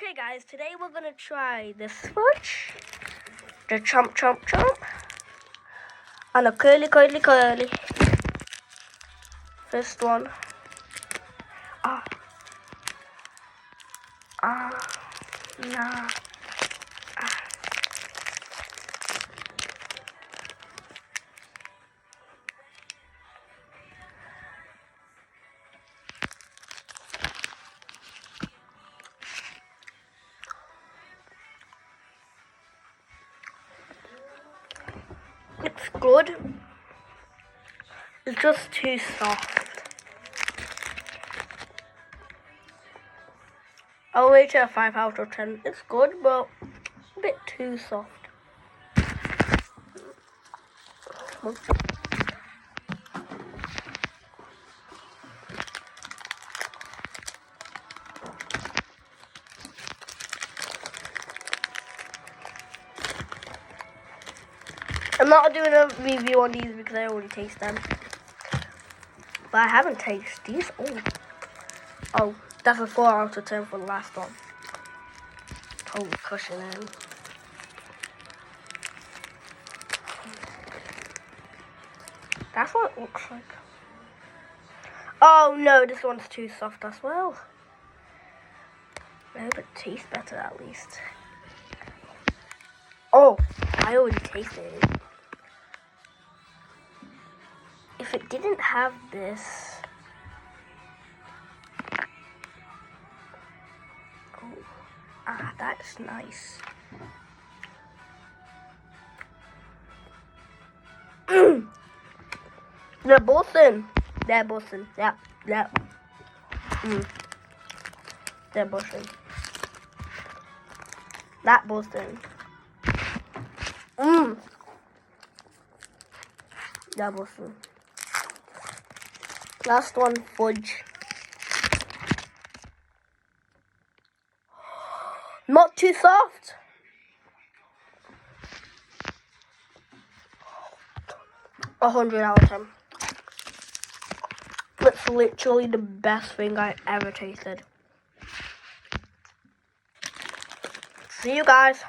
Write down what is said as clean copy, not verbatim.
Okay guys, today we're gonna try this fudge, the chomp chomp chomp, and a curly curly curly. First one. Nah. It's good. It's just too soft. I'll rate it a 5 out of 10. It's good, but a bit too soft. I'm not doing a review on these because I already taste them. But I haven't tasted these. Oh, that's a 4 out of 10 for the last one. Total cushion in. That's what it looks like. Oh no, this one's too soft as well. I hope it tastes better at least. Oh, I already tasted it. If it didn't have this... that's nice. They're both in. They're both in. Yeah. They're both in. That both in. They're both in. Last one, fudge. Not too soft. A 100 out of 10. It's literally the best thing I ever tasted. See you guys.